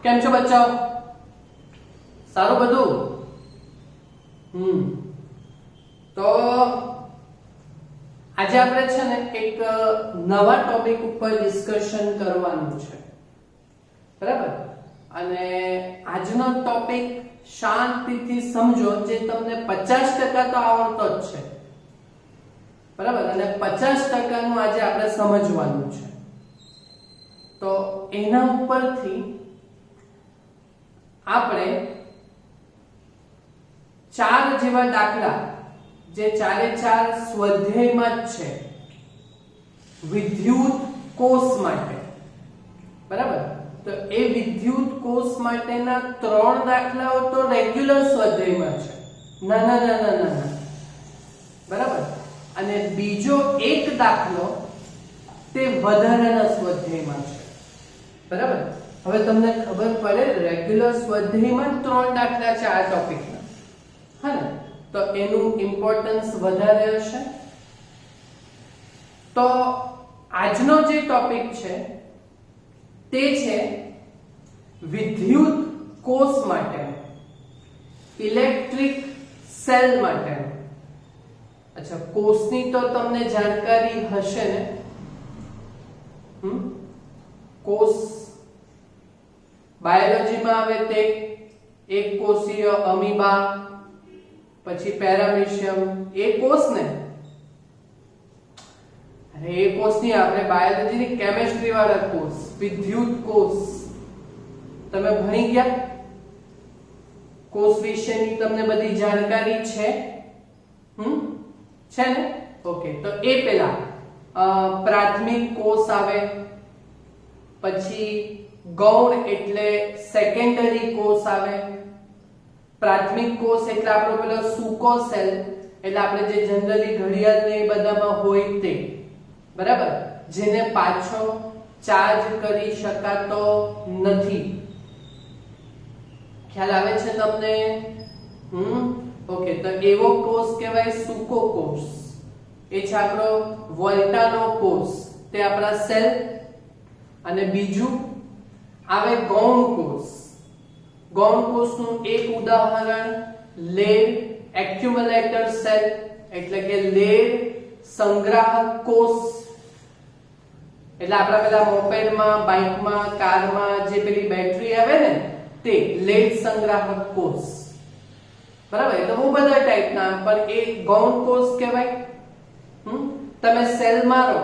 કેમ છો બચ્ચાઓ? સારું બધું? તો આજે આપણે છે ને એક નવા ટોપિક ઉપર ડિસ્કશન કરવાનું છે, બરાબર? અને આજનો ટોપિક શાંતિથી સમજો, જે તમને 50% તો આવડતો જ છે, બરાબર? અને 50% નું આજે આપણે સમજવાનું છે. તો એના ઉપરથી આપણે 4 જેવા દાખલા, જે 4 સ્વાધ્યાયમાં જ છે વિદ્યુત કોષ માટે, બરાબર? તો એ વિદ્યુત કોષ માટેના 3 દાખલાઓ તો રેગ્યુલર સ્વાધ્યાયમાં છે, ના, બરાબર? અને બીજો એક દાખલો તે વધારાના સ્વાધ્યાયમાં છે, બરાબર? હવે તમને ખબર પડે, રેગ્યુલર સ્વાધ્યાયમાં 3 દાખલા છે આ ટોપિકના, હા ને? તો એનું ઇમ્પોર્ટન્સ વધારે હશે. તો આજનો જે ટોપિક છે તે છે વિદ્યુત કોષ માટે, ઇલેક્ટ્રિક સેલ માટે. અચ્છા, કોષની તો તમને જાણકારી હશે ને? કોષ બાયોલોજીમાં આવે તે એક કોષીય અમીબા, પછી પેરામીશિયમ, એ કોષ ને? અરે એ કોષ ની, આપણે બાયોલોજીની કેમિસ્ટ્રી વાળા કોષ, વિદ્યુત કોષ. તમે ભણી ગયા? કોષ વિશેની તમને બધી જાણકારી છે? છે ને? ઓકે. તો એ પેલા પ્રાથમિક કોષ આવે, પછી ગૌણ એટલે સેકન્ડરી કોષ આવે. પ્રાથમિક કોષ એટલે આપણો પેલો સૂકો સેલ, એટલે આપણે જે જનરલી ઘડિયાળ ને એ બધામાં હોય તે, બરાબર? જેને પાછો ચાર્જ કરી શકાતો નથી. ખ્યાલ આવે છે તમને? ઓકે. તો એવો કોષ કહેવાય સૂકો કોષ. એ છે આપણો વોલ્ટાનો કોષ, તે આપણા સેલ. અને બીજું આવે ગૌણ કોષ. ગૌણ કોષનું એક ઉદાહરણ લેડ એક્યુમ્યુલેટર સેલ, એટલે કે લેડ સંગ્રાહક કોષ. એટલે આપણા પેલા મોપેડમાં, બાઇકમાં, કારમાં જે પેલી બેટરી આવે ને, તે લેડ સંગ્રાહક કોષ, બરાબર? એટલે બહુ બધા ટાઈપના, પણ એ ગૌણ કોષ કહેવાય. તમે સેલ મારો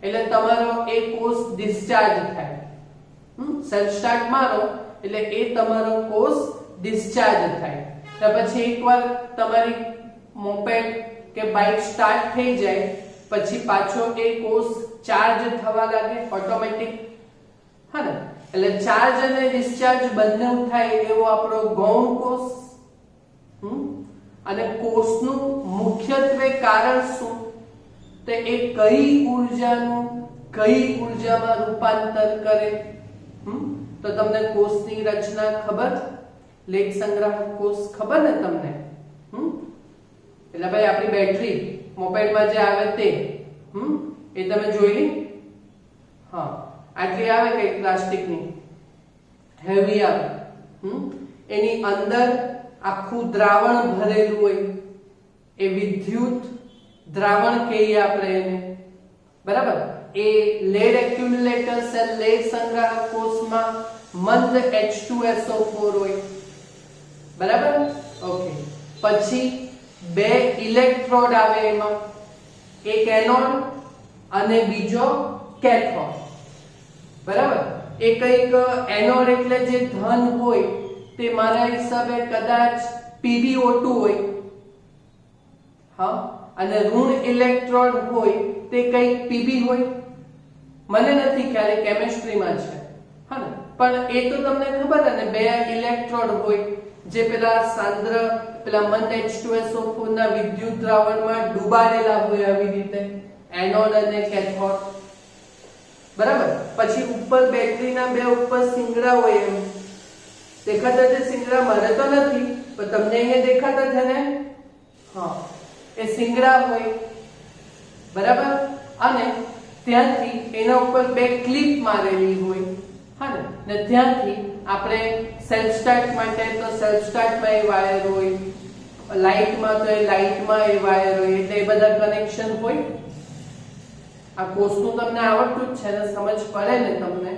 એટલે તમારો એ કોષ ડિસ્ચાર્જ થાય. સેલ સ્ટાર્ટ મારો એટલે એ તમારો કોષ ડિસ્ચાર્જ થાય. તો પછી એકવાર તમારી મોપેડ કે બાઇક સ્ટાર્ટ થઈ જાય પછી પાછો એ કોષ ચાર્જ થવા લાગે ઓટોમેટિક, હા ને? એટલે ચાર્જ અને ડિસ્ચાર્જ બંને થાય એવો આપણો ગૌણ કોષ. અને કોષનું મુખ્યત્વે કારણ શું? તો એ કઈ ઉર્જાનું કઈ ઉર્જામાં રૂપાંતર કરે? તો તમને કોષની રચના ખબર? લેડ સંગ્રાહક કોષ ખબર ને તમને? એટલે ભાઈ આપણી બેટરી મોબાઈલમાં જે આવે તે, એ તમે જોઈ લી? હા, આટલી આવે કઈ પ્લાસ્ટિકની, હેવી આવે. એની અંદર આખું દ્રાવણ ભરેલું હોય, એ વિદ્યુત દ્રાવણ કહીએ આપણે એને, બરાબર? એ લેડ એક્યુમ્યુલેટર સેલ, લેડ સંગ્રાહક કોષમાં મંદ H2SO4 હોય, બરાબર? ઓકે. પછી 2 ઇલેક્ટ્રોડ આવે એમાં, એક એનોડ અને બીજો કેથોડ, બરાબર? એ કઈક એનોડ એટલે જે ધન હોય તે મારા હિસાબે કદાચ PbO2 હોય, હા, અને ઋણ ઇલેક્ટ્રોડ હોય તે કઈક Pb હોય. મને નથી ખ્યાલ, એ કેમિસ્ટ્રીમાં છે, હા ને? પણ એ તો તમને ખબર ને, 2 ઇલેક્ટ્રોડ હોય જે પેલા સાંદ્ર, પેલા મંદ H2SO4 ના વિદ્યુત દ્રાવણમાં ડૂબાડેલા હોય, આવી રીતે એનોડ અને કેથોડ, બરાબર? પછી ઉપર બેટરીના 2 ઉપર સિંગડા હોય, એમ દેખાતા છે સિંગડા? મારે તો નથી, પણ તમને અહીંયા દેખાતા છે ને? હા, એ સિંગડા હોય, બરાબર? અને ત્યાંથી એના ઉપર 2 ક્લિપ મારેલી હોય, હા ને? ત્યાંથી આપણે સેલ્ફ સ્ટાર્ટ માટે તો સેલ્ફ સ્ટાર્ટમાં એ વાયર હોય, લાઇટમાં તો એ લાઇટમાં એ વાયર હોય, એટલે એ બધા કનેક્શન હોય. આ કોર્સનું તમને આવડતું જ છે ને, સમજ પડે ને તમને.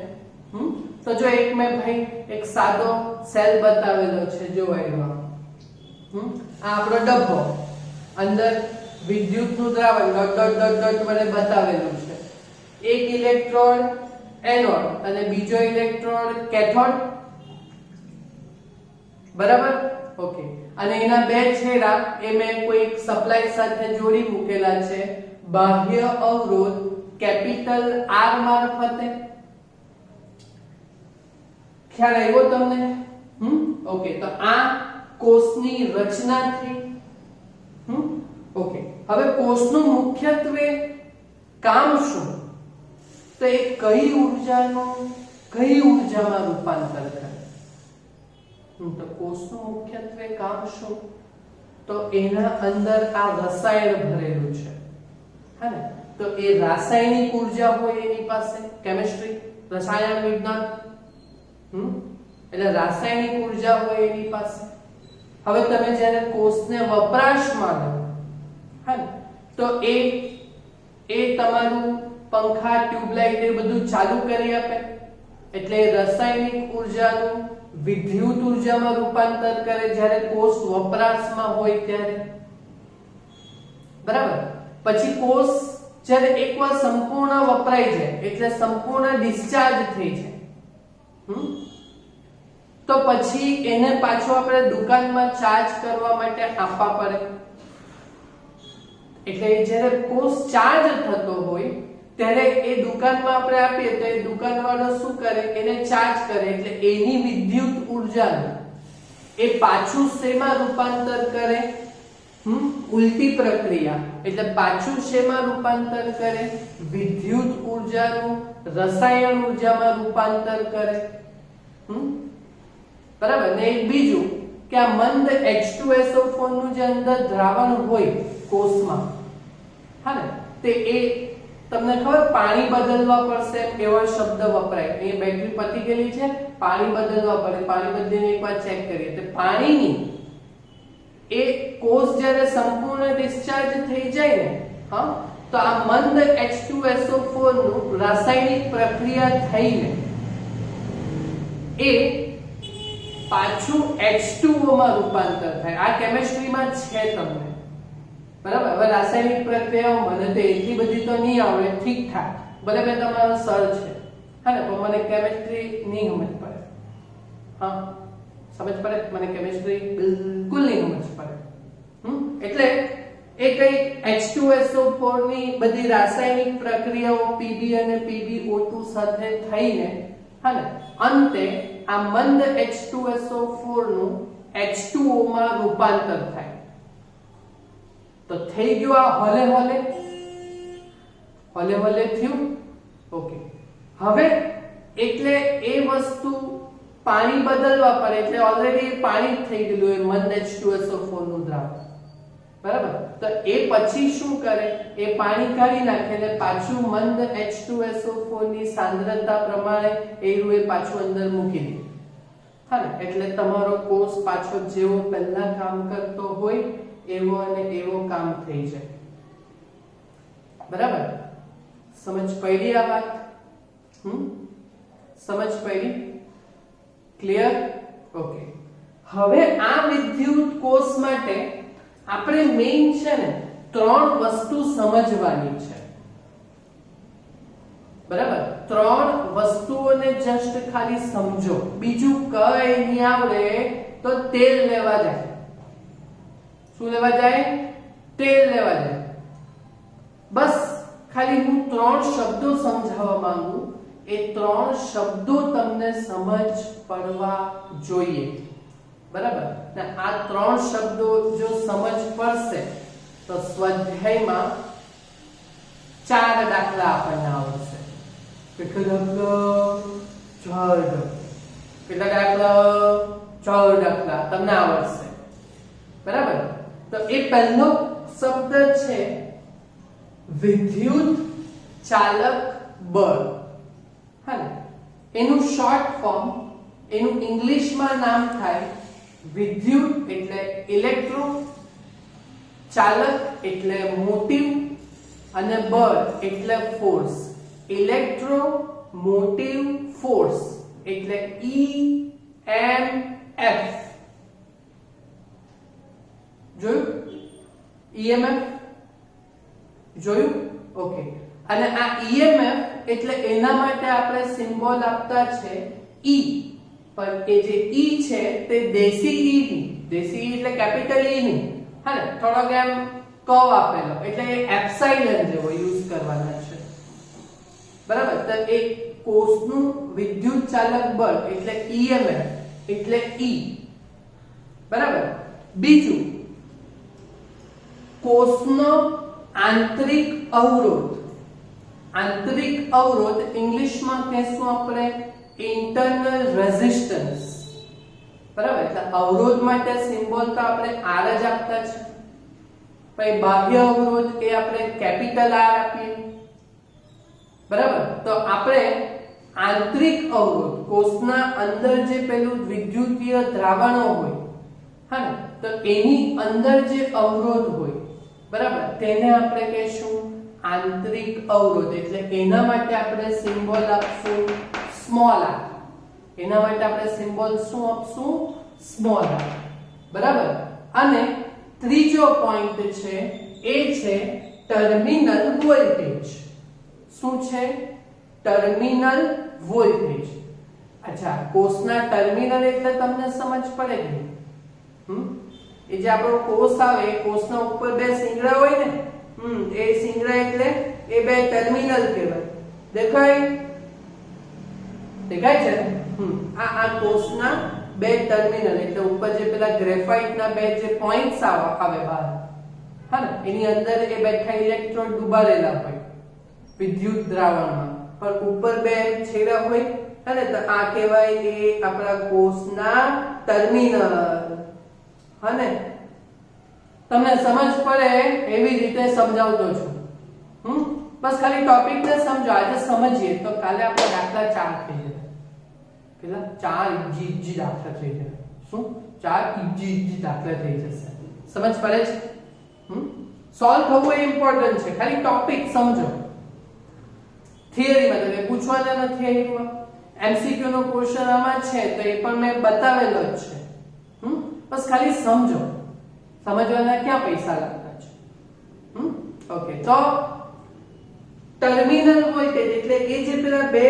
તો જો એક મેં ભાઈ એક સાદો સેલ બતાવેલો છે, જો આવ્યો આ આપણો ડબ્બો, અંદર વિદ્યુતનું દ્રાવણ ડોટ ડોટ ડોટ ડોટ મને બતાવેલું છે. એક ઇલેક્ટ્રોડ એનોડ અને બીજો ઇલેક્ટ્રોડ કેથોડ, બરાબર? ઓકે. અને એના બે છેડા એ મેં કોઈ એક સપ્લાય સાથે જોડી મૂકેલા છે બાહ્ય અવરોધ કેપિટલ R મારફતે. ખ્યાલ આવ્યો તમને? ઓકે. તો આ કોષની રચના થઈ. ઓકે. હવે કોષનું મુખ્યત્વે કામ શું? તો એ કઈ ઉર્જાનું કઈ ઉર્જામાં રૂપાંતર કરે? તો કોષનું મુખ્યત્વે કામ શું? તો એના અંદર આ રસાયણ ભરેલું છે, હા ને? તો એ રાસાયણિક ઉર્જા હોય એની પાસે, કેમિસ્ટ્રી, રસાયણ વિજ્ઞાન, એટલે રાસાયણિક ઉર્જા હોય એની પાસે. હવે તમે જ્યારે કોષને વપરાશમાં લો, હા ને, તો એ તમારું પંખા, ટ્યુબલાઇટ એ બધું ચાલુ કરી આપે, એટલે રાસાયણિક ઉર્જાનું વિદ્યુત ઉર્જામાં રૂપાંતર કરે જ્યારે કોષ વપરાશમાં હોય ત્યારે, બરાબર? પછી કોષ જ્યારે એકવાર સંપૂર્ણ વપરાઈ જાય એટલે સંપૂર્ણ ડિસ્ચાર્જ થઈ જાય, તો પછી એને પાછો આપણે દુકાનમાં ચાર્જ કરવા માટે આપવા પડે. એટલે જ્યારે કોષ ચાર્જ થતો હોય ત્યારે એ દુકાનમાં આપણે આપીએ તો એ દુકાનવાળો શું કરે? એને ચાર્જ કરે, એટલે એની વિદ્યુત ઉર્જાનું એ પાછું શેમાં રૂપાંતર કરે? ઉલટી પ્રક્રિયા. એટલે પાછું શેમાં રૂપાંતર કરે? વિદ્યુત ઉર્જાનું રસાયણ ઉર્જામાં રૂપાંતર કરે. બરાબર ને? એક બીજું કે આ મંદ H2SO4 નું જે અંદર દ્રાવણ હોય કોષમાં, હા ને, તે એ તમને ખબર પાણી બદલવા પડશે એવો શબ્દ વપરાય. અહીં બેટરી પતી ગયેલી છે, પાણી બદલવા પડે. પાણી બદલીને એકવાર ચેક કરીએ તો પાણીની એ કોષ જ્યારે સંપૂર્ણ ડિસ્ચાર્જ થઈ જાય ને, હા, તો આ મંદ H2SO4 નું રાસાયણિક પ્રક્રિયા થઈને એ પાછું H2O માં રૂપાંતર થાય. આ કેમિસ્ટ્રીમાં છે તમને, બરાબર? હવે રાસાયણિક પ્રક્રિયાઓ મને તો એટલી બધી તો નહીં આવડે, ઠીક ઠાક, ભલે મેં તમારો સર છે, હા ને, પણ મને કેમિસ્ટ્રી નહીં સમજ પડે. હા, સમજ પડે? મને કેમિસ્ટ્રી બિલકુલ નહીં સમજ પડે. એટલે એ કઈ H2SO4 ની બધી રાસાયણિક પ્રક્રિયાઓ Pb અને PbO2 સાથે થઈને, હા ને, અંતે આ મંદ H2SO4 નું H2O માં રૂપાંતર થાય. તો થઈ ગયું આ હલે હલે થયું. ઓકે. હવે એટલે એ વસ્તુ પાણી બદલવા પડે, એટલે ઓલરેડી પાણી જ થઈ ગયેલું એ મંદ H2SO4 નું દ્રાવણ, બરાબર? તો એ પછી શું કરે? એ પાણી કાઢી નાખે એટલે પાછું મંદ H2SO4 ની સાંદ્રતા પ્રમાણે એ પાછું અંદર મૂકી દે, હા ને? એટલે તમારો કોષ પાછો જેવો પહેલા કામ કરતો હોય એવો અને એવો કામ થઈ જાય, બરાબર? સમજ પડી આ વાત? સમજ પડી? ક્લિયર? ઓકે. હવે આ વિદ્યુત કોષ માટે આપણે મેઈન છે ને 3 વસ્તુ સમજવાની છે, બરાબર? 3 વસ્તુઓને જસ્ટ ખાલી સમજો. બીજું કઈ નહીં આવડે તો તેલ લેવા જાય. શું લેવા જાય? તેલ લેવા જાય. બસ ખાલી હું 3 શબ્દો સમજાવવા માંગુ, એ 3 શબ્દો તમને સમજ પડવા જોઈએ, બરાબર? ને આ 3 શબ્દો જો સમજ પડશે તો સ્વાધ્યાયમાં 4 દાખલા આપણને આવડશે. કેટલા દાખલા? 4 દાખલા. કેટલા દાખલા? 4 દાખલા તમને આવડશે, બરાબર? તો એ પહેલો શબ્દ છે વિદ્યુત ચાલક બળ, હા ને? એનું શોર્ટ ફોર્મ એનું ઇંગ્લિશમાં નામ થાય વિદ્યુત એટલે ઇલેક્ટ્રો, ચાલક એટલે મોટિવ અને બળ એટલે ફોર્સ. ઇલેક્ટ્રો મોટિવ ફોર્સ એટલે EMF. જોયું? EMF જોયું? ઓકે. અને આ EMF એટલે એના માટે આપણે સિમ્બોલ આપતા છે E. પણ એ જે E છે તે દેશી E ની, દેશી E એટલે કેપિટલ E ની, હા ને, થોડોક એમ કર્વ આપેલો એટલે એપ્સાઇલન જેવો યુઝ કરવાના છે. બરાબર? તો એ કોષનું વિદ્યુત ચાલક બળ એટલે EMF એટલે E. બરાબર? બીજું, કોષનો આંતરિક અવરોધ. આંતરિક અવરોધ ઇંગ્લિશમાં કહેશું આપણે ઇન્ટરનલ રેઝિસ્ટન્સ. બરાબર? એટલે અવરોધ માટે સિમ્બોલ તો આપણે R જ આપતા છે. પછી બાહ્ય અવરોધ એ આપણે કેપિટલ R આપીએ. બરાબર? તો આપણે આંતરિક અવરોધ, કોષના અંદર જે પેલું વિદ્યુતીય દ્રાવણો હોય, હા ને, તો એની અંદર જે અવરોધ હોય, બરાબર, તેને આપણે કહેશું આંતરિક અવરોધ. એટલે એના માટે આપણે સિમ્બોલ આપશું સ્મોલ r. એના માટે આપણે સિમ્બોલ શું આપશું? Small r. બરાબર? અને ત્રીજો પોઈન્ટ છે એ છે ટર્મિનલ વોલ્ટેજ. શું છે? Terminal voltage. અચ્છા, કોષના ટર્મિનલ એટલે તમને સમજ પડે કે એ જે આપણો કોષ આવે, એ કોષના ઉપર બે શિંગડા હોય ને, એ શિંગડા એટલે એ બે ટર્મિનલ કહેવાય. દેખાય? દેખાય છે? આ કોષના બે ટર્મિનલ એટલે ઉપર જે પેલા ગ્રેફાઇટના બે જે પોઈન્ટ્સ આવે બહાર, હા ને, એની અંદર એ બેઠા ઇલેક્ટ્રોડ ડુબાડેલા હોય વિદ્યુત દ્રાવણમાં, પણ ઉપર બે છેડા હોય, અને તો આ કહેવાય એ આપણા કોષના ટર્મિનલ. હા ને, તમને સમજ પડે એવી રીતે સમજાવતો છું. બસ ખાલી ટોપિક ને સમજો. આજે સમજીએ તો કાલે આપણે દાખલા 4 થઈ જશે. કેટલા? 4 ઇજી દાખલા થઈ જશે. શું? 4 ઇજી દાખલા થઈ જશે. સમજ પડે છે? સોલ્વ થવું એ ઇમ્પોર્ટન્ટ છે. ખાલી ટોપિક સમજો. થિયરીમાં તમે પૂછવાના નથી. થિયરીમાં એમસીક્યુ નો ક્વેશ્ચન આમાં છે તો એ પણ મેં બતાવેલો જ છે. બસ ખાલી સમજો. સમજવાના ક્યાં પૈસા લાગતા છે? ઓકે. તો ટર્મિનલ વોલ્ટેજ એટલે એ જે પેલા બે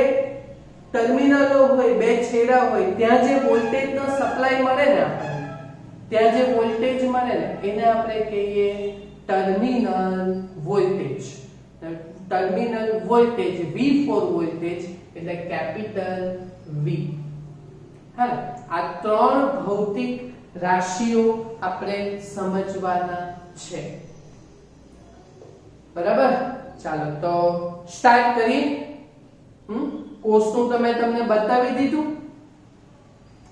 ટર્મિનલો હોય, બે છેડા હોય, ત્યાં જે વોલ્ટેજનો સપ્લાય મળે ને આપણને, ત્યાં જે વોલ્ટેજ મળે ને એને આપણે કહીએ terminal voltage. Terminal voltage V for voltage એટલે કેપિટલ V. હા, આ ત્રણ ભૌતિક રાશિઓ આપણે સમજવાના છે. બરાબર? ચાલો તો સ્ટાર્ટ કરીએ. કોષનું તમને બતાવી દીધું.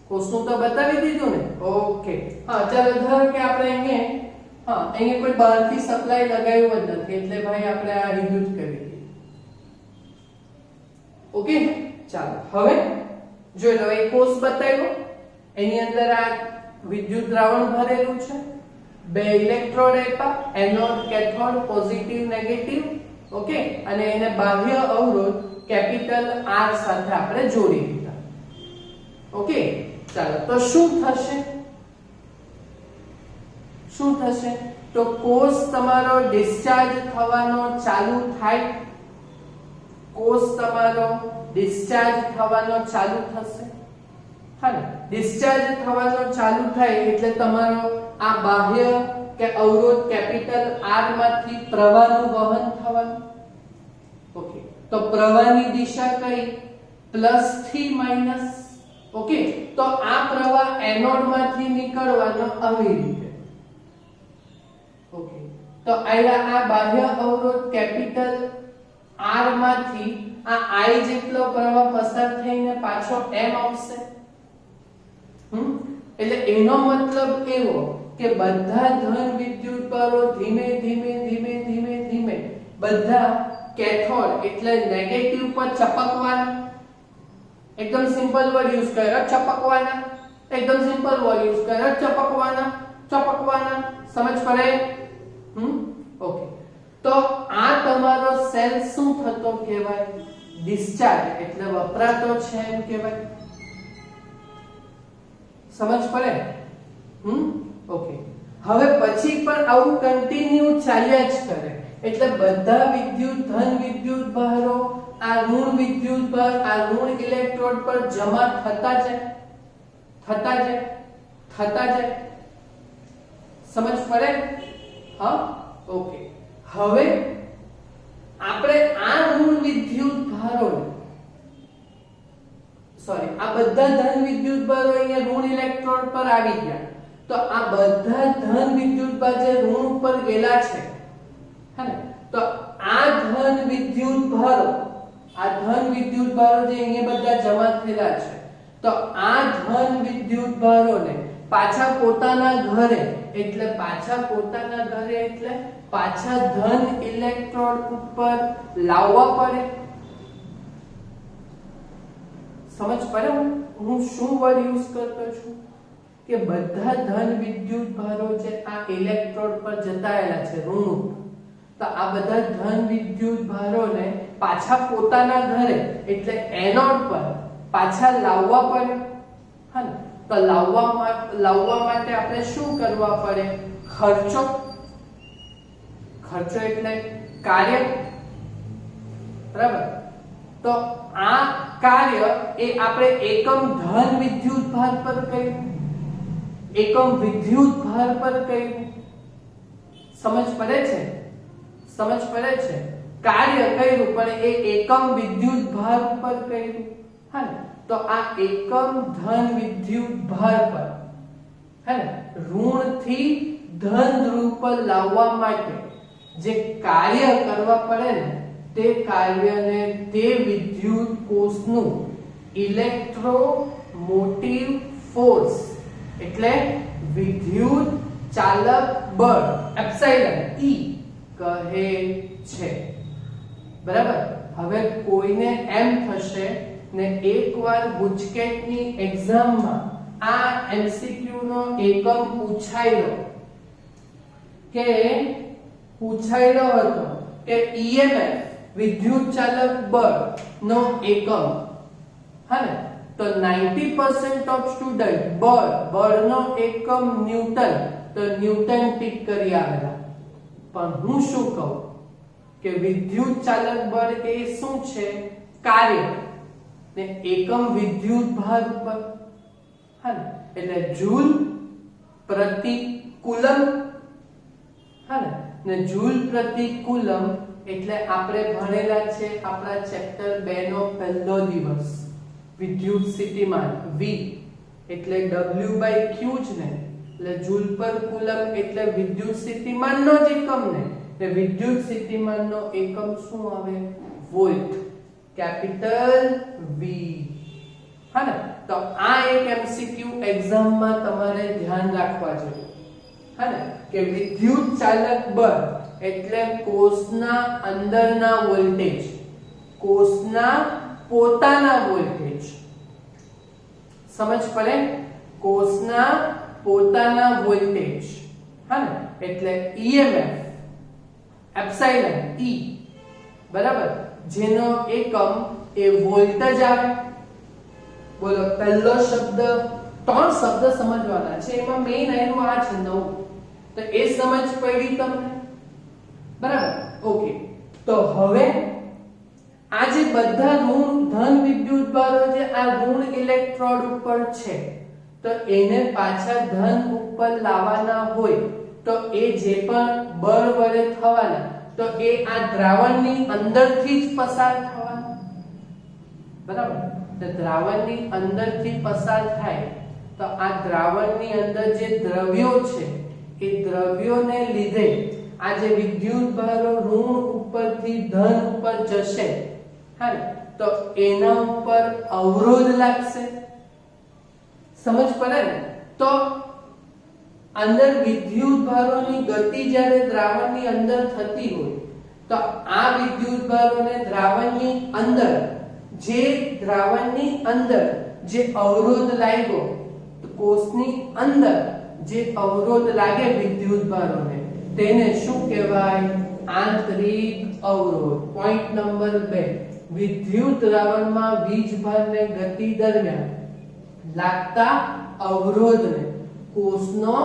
કોષનું તો બતાવી દીધું ને. ઓકે. હા, ચાલો ધારો કે આપણે અહીંયા કોઈ બહારથી સપ્લાય લગાવ્યો જ નથી, એટલે ભાઈ આપણે આ રીત જ કરી દઈએ. ઓકે. ચાલો હવે જોઈ લો. એક કોષ બતાવ્યો, એની અંદર આ વિદ્યુત દ્રાવણ ભરેલું છે, બે ઇલેક્ટ્રોડ આપ્યા, anode cathode, positive negative. Okay. અને એને બાહ્ય અવરોધ કેપિટલ R સાથે આપણે જોડી દીધા. ઓકે. ચાલો તો શું થશે? શું થશે? તો કોષ તમારો ડિસ્ચાર્જ થવાનો ચાલુ થાય. કોષ તમારો ડિસ્ચાર્જ થવાનો ચાલુ થશે. હા ને, ડિસ્ચાર્જ થવાનો ચાલુ થાય એટલે તમારો આ બાહ્ય કે અવરોધ કેપિટલ R માંથી પ્રવાહનું વહન થવાનું. ઓકે. તો પ્રવાહની દિશા કઈ? પ્લસ થી માઈનસ. ઓકે. તો આ પ્રવાહ એનોડ માંથી નીકળવાનો આવી રીતે. ઓકે. તો આ બાહ્ય અવરોધ કેપિટલ R માંથી આ I જેટલો પ્રવાહ પસાર થઈને પાછો M આવશે. એટલે એનો મતલબ એવો કે બધા ધન વિદ્યુતભારો ધીમે ધીમે બધા કેથોડ એટલે નેગેટિવ પર ચપકવાના. एकदम सिंपल वर्ड यूज કર્યો ચપકવાના, एकदम सिंपल वर्ड यूज કર્યો ચપકવાના, ચપકવાના, સમજ પડે? ઓકે, તો આ તમારો સેલ શું થતો કહેવાય? ડિસ્ચાર્જ, એટલે વપરાતો છે એમ કહેવાય. સમજ પડે? ઓકે, હવે પછી પણ આવું કન્ટિન્યુ ચાલ્યા જ કરે, એટલે બધા વિદ્યુત ધન વિદ્યુત ભારો આ ઋણ વિદ્યુત ભાર આ ઋણ ઇલેક્ટ્રોડ પર જમા થતા જાય. સમજ પડે? હા, ઓકે. હવે આપણે આ ઋણ વિદ્યુત ભારો આ બધા ધન વિદ્યુત ભારો અહીંયા ઋણ ઇલેક્ટ્રોડ પર આવી ગયા, તો આ બધા ધન વિદ્યુત ભાર જે ઋણ ઉપર ગયેલા છે, હે ને, તો આ ધન વિદ્યુત ભારો જે અહીંયા બધા જમા થયેલા છે, તો આ ધન વિદ્યુત ભારોને પાછા પોતાના ઘરે એટલે પાછા ધન ઇલેક્ટ્રોડ ઉપર લાવવા પડે. સમજ પડે હું શું વર્ડ યુઝ કરતો છું? કે બધા ધન વિદ્યુત ભારો જે આ ઇલેક્ટ્રોડ પર જતાયેલા છે ઋણ, તો આ બધા ધન વિદ્યુત ભારોને પાછા પોતાના ઘરે એટલે એનોડ પર પાછા લાવવા પડે. હા ને, તો લાવવા માટે આપણે શું કરવા પડે? ખર્ચો એટલે કાર્ય, બરાબર? તો આ કાર્ય એ આપણે એકમ ધન વિદ્યુત ભાર પર કર્યું, એકમ વિદ્યુત ભાર પર કર્યું. સમજ પડે છે? કાર્ય કર્યું પણ એ એકમ વિદ્યુત ભાર ઉપર કર્યું. હા ને, તો આ એકમ ધન વિદ્યુત ભાર પર, હે ને, ઋણ થી ધન ધ્રુવ પર લાવવા માટે જે કાર્ય કરવા પડે ને, તે કાર્યને તે વિદ્યુત કોષનું ઇલેક્ટ્રોમોટિવ ફોર્સ એટલે વિદ્યુત ચાલક બળ એપ્સિલોન E કહે છે. બરાબર? હવે કોઈને એમ થશે ને એકવાર ગુજકેટની એક્ઝામમાં આ એમસીક્યુ નો એકમ પૂછાયેલો હતો કે EMF વિદ્યુત ચાલક બળ નો એકમ, હા ને, તો 90% ઓફ સ્ટુડન્ટ બળનો એકમ ન્યૂટન, તો ન્યૂટન ટીક કરી આવેલા. પણ હું શું કહું કે વિદ્યુત ચાલક બળ એ શું છે? કાર્ય ને એકમ વિદ્યુત ભાર ઉપર, હા ને, એટલે જૂલ પ્રતિ કુલમ, હા ને, જૂલ પ્રતિ કુલમ એટલે આપણે ભણેલા છે આપણા ચેપ્ટર 2 નો પહેલો દિવસ, વિદ્યુત સ્થિતિમાન V એટલે W/Q જ ને, એટલે જૂલ પર કુલમ એટલે વિદ્યુત સ્થિતિમાનનો જ એકમ ને, એટલે વિદ્યુત સ્થિતિમાનનો એકમ શું આવે? Volt, capital V. હા ને, તો આ એક એમસીક્યુ એક્ઝામમાં તમારે ધ્યાન રાખવા જોઈએ. હા ને, કે વિદ્યુત ચાલક બળ એટલે કોષના અંદરના વોલ્ટેજ, કોષના પોતાના વોલ્ટેજ. સમજ પડે? કોષના પોતાના વોલ્ટેજ, હા ને, એટલે EMF એપ્સિલોન E, બરાબર, જેનો એકમ એ વોલ્ટ જ આવે. બોલો, પહેલો શબ્દ, 3 શબ્દ સમજવાના છે, એમાં મેઈન આવ્યું આ છે 9, તો એ સમજ પડી તમને? બરાબર? ઓકે, તો હવે આ જે બધા ઋણ ધન વિદ્યુત ભારો જે આ ઋણ ઇલેક્ટ્રોડ ઉપર છે, તો એને પાછા ધન ઉપર લાવવાના હોય, તો એ જે પણ બળ વડે થવાના, તો એ આ દ્રાવણની અંદરથી જ પસાર થવાના. બરાબર? તો દ્રાવણની અંદરથી પસાર થાય, તો આ દ્રાવણની અંદર જે દ્રવ્યો છે, એ દ્રવ્યોને લીધે આ જે વિદ્યુત ભારો ઋણ ઉપરથી ધન ઉપર જશે, હા ને, તો એના ઉપર અવરોધ લાગશે. સમજ પડે ને? તો અંદર વિદ્યુત ભારોની ગતિ જ્યારે દ્રાવણની અંદર થતી હોય, તો આ વિદ્યુત ભારોને દ્રાવણની અંદર જે દ્રાવણની અંદર જે અવરોધ લાગ્યો, તો કોષની અંદર જે અવરોધ લાગે વિદ્યુતભારોને તેને શું કહેવાય? આંતરિક અવરોધ. પોઈન્ટ નંબર 2, વિદ્યુત દ્રાવણમાં વીજભારને ગતિ દરમિયાન લાગતા અવરોધને કોષનો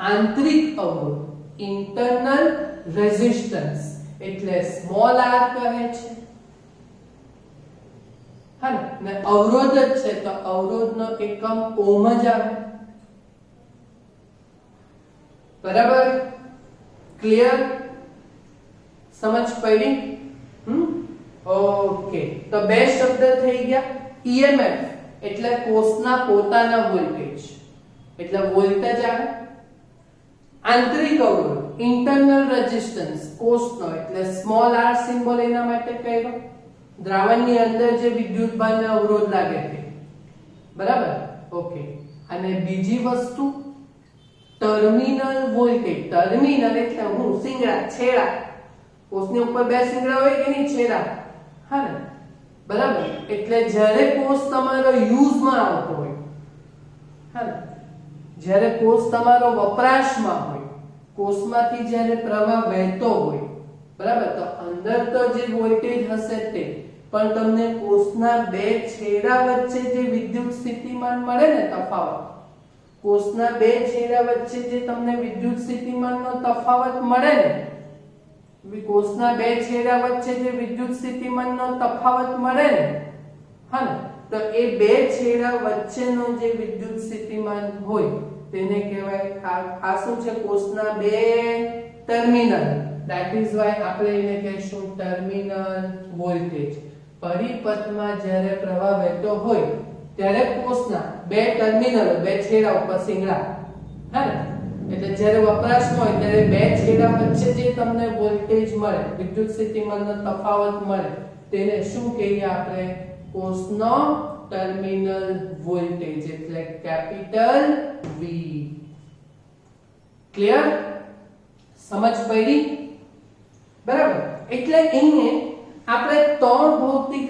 આંતરિક અવરોધ, ઇન્ટરનલ રેઝિસ્ટન્સ એટલે સ્મોલ r કહે છે. હા ને, અવરોધ જ છે તો અવરોધનો એકમ ઓહમ જ આવે. બરાબર? ક્લિયર? સમજ પડી? ઓકે, તો બે શબ્દ થઈ ગયા. EMF એટલે કોષના પોતાના વોલ્ટેજ, એટલે વોલ્ટેજ આવે. આંતરિક અવરોધ, ઇન્ટરનલ રેઝિસ્ટન્સ કોષનો, એટલે સ્મોલ r સિમ્બોલ એના માટે કર્યો. દ્રાવણની અંદર જે વિદ્યુતભારને અવરોધ લાગે છે. બરાબર? ઓકે. અને બીજી વસ્તુ ટર્મિનલ વોલ્ટેજ. ટર્મિનલ એટલે હું સિંગડા, છેડા. કોષની ઉપર બે સિંગડા હોય કે નહીં, છેડા. હા ને, બરાબર? એટલે જ્યારે કોષ તમારો યુઝમાં આવતો હોય, હા ને, જ્યારે કોષ તમારો વપરાશમાં હોય, કોષમાંથી જ્યારે પ્રવાહ વહેતો હોય, બરાબર, તો અંદર તો જે વોલ્ટેજ હશે તે, પણ તમને કોષના બે છેડા વચ્ચે જે વિદ્યુત સ્થિતિમાન મળે ને, તફાવત, કોષના બે છેડા વચ્ચે જે તમને વિદ્યુત સ્થિતિમાનનો તફાવત મળે ને, કોષના બે છેડા વચ્ચે જે વિદ્યુત સ્થિતિમાનનો તફાવત મળે ને, હા ને, તો એ બે છેડા વચ્ચેનો જે વિદ્યુત સ્થિતિમાન હોય તેને કહેવાય આ શું છે? કોષના બે ટર્મિનલ. ધેટ ઇઝ વાય આપણે એને કહીશું ટર્મિનલ વોલ્ટેજ. પરિપથમાં જ્યારે પ્રવાહ વહેતો હોય ત્યારે કોષના બે ટર્મિનલ, બે છેડા ઉપર સિંગડા, હા ને, એટલે જ્યારે વપરાશમાં હોય ત્યારે બે છેડા વચ્ચે જે તમને વોલ્ટેજ મળે, વિદ્યુત સ્થિતિમાનનો તફાવત મળે, તેને શું કહીએ આપણે? કોષનો ટર્મિનલ વોલ્ટેજ, એટલે કેપિટલ V. ક્લિયર? સમજ પડી? બરાબર? એટલે અહીંયા આપણે ત્રણ ભૌતિક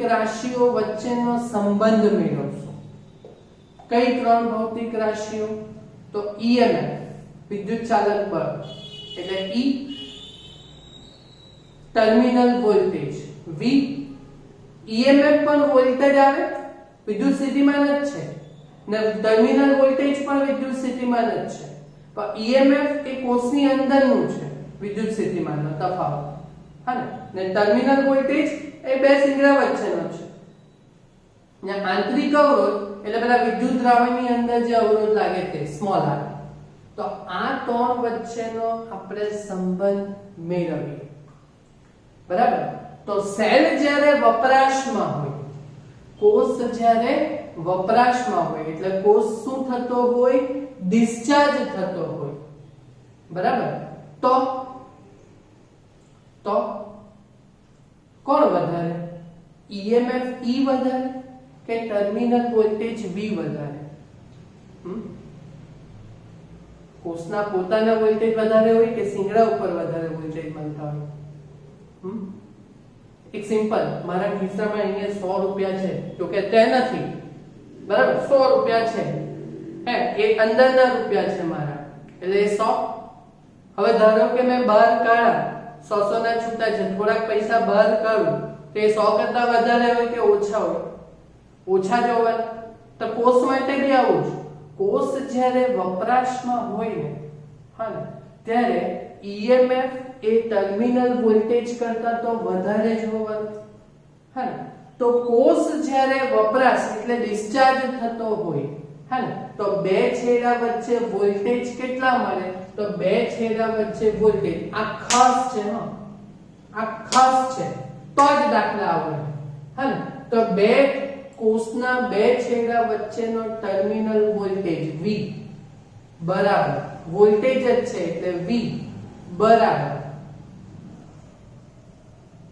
રાશિઓ વચ્ચેનો સંબંધ મેળવશું. કઈ ત્રણ ભૌતિક રાશિઓ? તો EMF વિદ્યુત ચાલક બળ એટલે E, terminal voltage V. EMF પણ વોલ્ટેજ આવે, વિદ્યુત સ્થિતિમાન જ છે, ને ટર્મિનલ વોલ્ટેજ પણ વિદ્યુત સ્થિતિમાન જ છે. પણ EMF એ કોષની અંદરનું છે, વિદ્યુત સ્થિતિમાનનો તફાવત, હા ને ટર્મિનલ વોલ્ટેજ એ બે સિંગડા વચ્ચેનો છે. ને આંતરિક અવરોધ એટલે પેલા વિદ્યુત દ્રાવણની અંદર જે અવરોધ લાગે તે સ્મોલ r. તો આ ત્રણ વચ્ચેનો આપણે સંબંધ મેળવીએ. બરાબર? તો સેલ જ્યારે વપરાશમાં હોય, કોષ જ્યારે વપરાશમાં હોય એટલે કોષ શું થતો હોય? ડિસ્ચાર્જ થતો હોય. બરાબર? તો કોણ વધારે? EMF E વધારે કે ટર્મિનલ વોલ્ટેજ V વધારે? કોષના પોતાના વોલ્ટેજ વધારે હોય કે સિંગડા ઉપર વધારે વોલ્ટેજ બનતા હોય? એક સિમ્પલ, મારા ખિસ્સામાં અહીંયા 100 રૂપિયા છે, તો કે તે નથી, બરાબર, 100 રૂપિયા છે, હે, એ અંદરના રૂપિયા છે મારા, એટલે 100. હવે ધારો કે મેં બહાર કાઢા, 100 ના છૂટા છે, થોડાક પૈસા બહાર કાઢું, તો એ 100 કરતા વધારે હોય કે ઓછા હોય? ઓછા જ હોય. તો કોષ માટે બી આવું જ. કોષ જ્યારે વપરાશમાં હોય ને, હા ને, ત્યારે EMF એ ટર્મિનલ વોલ્ટેજ કરતા તો વધારે જ હોવાનું, હા ને. તો કોષ જ્યારે વપરાશ એટલે ડિસ્ચાર્જ થતો હોય, હા ને, તો બે છેડા વચ્ચે વોલ્ટેજ કેટલા મળે? તો બે છેડા વચ્ચે વોલ્ટેજ આ ખાસ છે, હા, આ ખાસ છે, તો જ દાખલા આવડે, હા ને. તો બે કોષના બે છેડા વચ્ચેનો ટર્મિનલ વોલ્ટેજ V બરાબર, વોલ્ટેજ જ છે એટલે V બરાબર,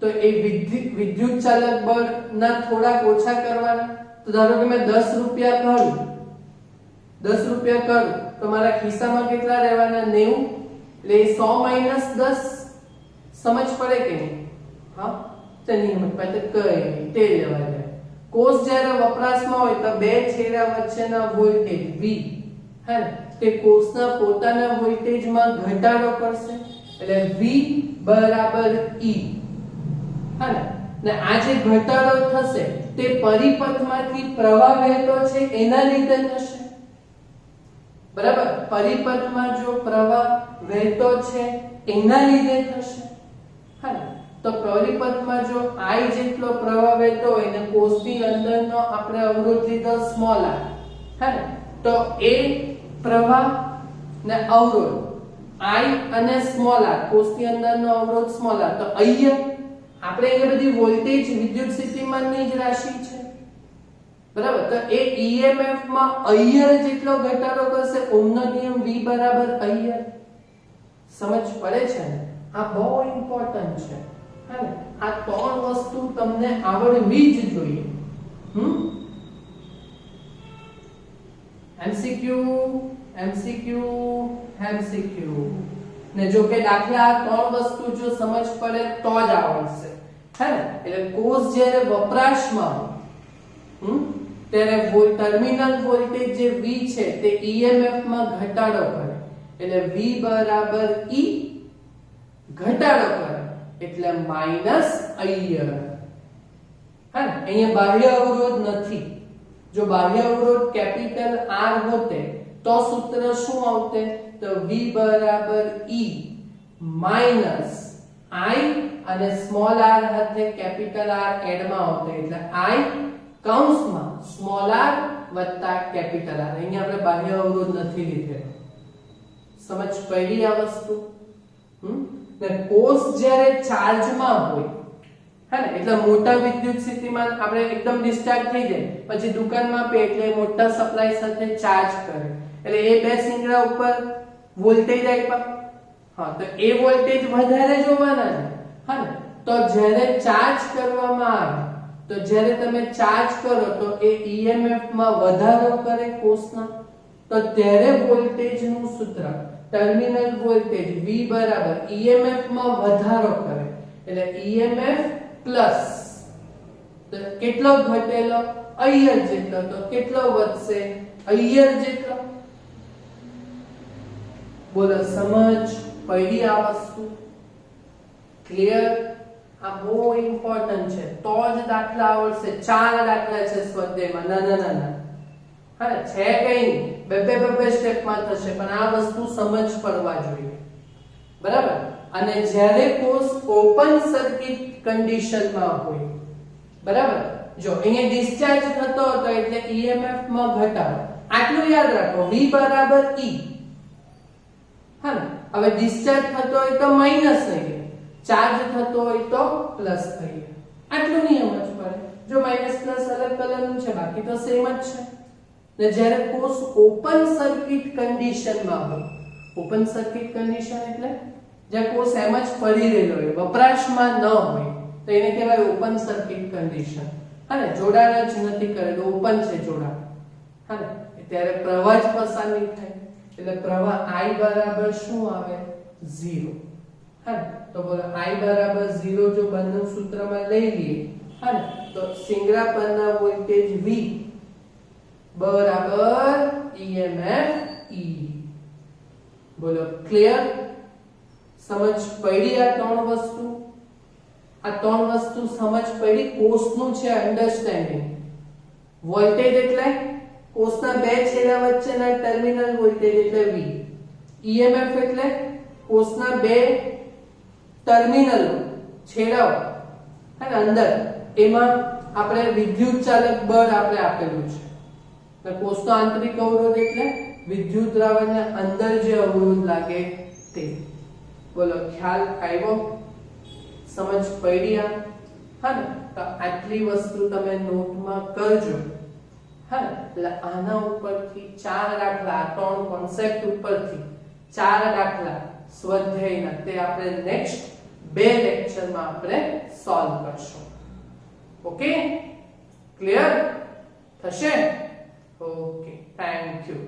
તો એ વિદ્યુત ચાલક બળ ના થોડાક ઓછા કરવાના. તો ધારો કે મેં 10 રૂપિયા કાઢું, 10 રૂપિયા કાઢું, તો મારા ખિસ્સામાં કેટલા રહેવાના? 90. એટલે 100 - 10, 100 સમજ પડે કે નહીં? હા, તો નિયમિત પાસે કઈ નહીં, તે લેવા જાય. કોષ જ્યારે વપરાશમાં હોય તો બે છેડા વચ્ચેના વોલ્ટેજ V હે ને તે કોષના પોતાના વોલ્ટેજમાં ઘટાડો કરશે, એટલે V બરાબર E હે ને આ જે ઘટાડો થશે તે પરિપથમાંથી પ્રવાહ વહેતો છે એના લીધે થશે. બરાબર, પરિપથમાં જો પ્રવાહ વહેતો છે એના લીધે થશે. હે ને તો પરિપથમાં જો I જેટલો પ્રવાહ વહેતો હોય ને કોષની અંદરનો આપણે અવરોધ લીધો સ્મોલ r હે ને તો એ પ્રવાહ ને અવરોધ I અને સ્મોલ r કોષની અંદરનો અવરોધ સ્મોલ r, તો અહીંયા આપણે એ બધી વોલ્ટેજ વિદ્યુત સ્થિતિમાનની જ રાશિ છે. બરાબર, તો એ EMF માં અહીંયા જેટલો ઘટાડો કરશે. ઓહમનો નિયમ V બરાબર અહીંયા. સમજ પડે છે ને? આ બહુ ઇમ્પોર્ટન્ટ છે. હે ને આ ત્રણ વસ્તુ તમને આવડવી જ જોઈએ. MCQ ને જો કે દાખલા આ ત્રણ વસ્તુ જો સમજ પડે તો જ આવડશે. હે ને એટલે કોષ જ્યારે વપરાશમાં ત્યારે ટર્મિનલ વોલ્ટેજ જે V છે તે EMF માં ઘટાડો કરે, એટલે V બરાબર E ઘટાડો કરે એટલે માઈનસ અહીંયા. હા, અહીંયા બાહ્ય અવરોધ નથી. જો બાહ્ય અવરોધ કેપિટલ R હોતે તો સૂત્ર શું આવતે? તો V બરાબર E માઈનસ I અને સ્મોલ r સાથે કેપિટલ R એડમાં આવતે, એટલે I કૌંસમાં સ્મોલ r વત્તા કેપિટલ R. અહીંયા આપણે બાહ્ય અવરોધ નથી લીધેલો. સમજ પડી આ વસ્તુ? ને કોષ જ્યારે ચાર્જમાં હોય હે ને એટલે મોટા વિદ્યુત સ્થિતિમાન આપણે એકદમ ડિસ્ચાર્જ થઈ જાય પછી દુકાનમાં આપે એટલે મોટા સપ્લાય સાથે ચાર્જ કરે, એટલે એ બે સિંગડા ઉપર વોલ્ટેજ આપ્યા. હા, તો એ વોલ્ટેજ વધારે જોવાના છે. હા ને તો જ્યારે ચાર્જ કરવામાં આવે તો જ્યારે તમે ચાર્જ કરો તો એ EMF માં વધારો કરે કોષના, તો ત્યારે વોલ્ટેજનું સૂત્ર ટર્મિનલ વોલ્ટેજ V બરાબર EMF માં વધારો કરે, એટલે EMF પ્લસ તો કેટલો ઘટેલો? અહીંયા જેટલો. તો કેટલો વધશે? અહીંયા જેટલો. બોલો, સમજ પડી આ વસ્તુ? ક્લિયર? આ બહુ ઇમ્પોર્ટન્ટ છે, તો જ દાખલા આવડશે. 4 દાખલા છે સ્વાધ્યાયમાં, ના હા છે કઈ બે સ્ટેપમાં થશે, પણ આ વસ્તુ સમજ પડવા જોઈએ. બરાબર, અને જ્યારે કોષ ઓપન સર્કિટ કન્ડિશનમાં હોય, બરાબર, જો અહીંયા ડિસ્ચાર્જ થતો હતો એટલે EMF માં ઘટાડો. આટલું યાદ રાખો, V બરાબર E. હા, હવે ડિસ્ચાર્જ થતો હોય તો માઈનસ અહીંયા, ચાર્જ થતો હોય તો પ્લસ અહીંયા. આટલું નિયમ જ પડે. જો માઈનસ પ્લસ અલગ કલરનું છે, બાકી તો સેમ જ છે. ને જ્યારે કોષ ઓપન સર્કિટ કન્ડિશનમાં હોય, ઓપન સર્કિટ કન્ડિશન એટલે જ્યાં કોષ એમ જ પડી રહેલો હોય, વપરાશમાં ન હોય, તો એને કહેવાય ઓપન સર્કિટ કન્ડિશન. હા ને જોડાણ જ નથી કરેલું, ઓપન છે જોડાણ. હા ને ત્યારે પ્રવાહ જ પસાર નહીં થાય, એટલે પ્રવાહ I બરાબર શું આવે? 0. હા, તો બોલો I બરાબર 0 જો બંને સૂત્રમાં લઈ લઈએ, હા ને તો સિંગડા પરના વોલ્ટેજ V બરાબર EMF E. બોલો, ક્લિયર? સમજ પડી આ ત્રણ વસ્તુ? આ ત્રણ વસ્તુ સમજ પડી? કોષનું છે અન્ડરસ્ટેન્ડિંગ. વોલ્ટેજ એટલે કોષના બે છેડા વચ્ચેના ટર્મિનલ વોલ્ટેજ એટલે V. EMF એટલે કોષના બે ટર્મિનલ છેડાઓ અને અંદર એમાં આપણે વિદ્યુત ચાલક બળ આપણે આપેલું છે. તો કોષનો આંતરિક અવરોધ એટલે વિદ્યુત દ્રાવણને અંદર જે અવરોધ લાગે તે. બોલો, ખ્યાલ આવ્યો? સમજ પડી આ? હા ને તો આટલી વસ્તુ તમે નોટમાં કરજો. હા ને એટલે આના ઉપરથી 4 દાખલા, 3 કોન્સેપ્ટ ઉપરથી 4 દાખલા સ્વાધ્યાયના તે આપણે નેક્સ્ટ 2 લેક્ચરમાં આપણે સોલ્વ કરશું. ઓકે, ક્લિયર થશે? Okay, thank you.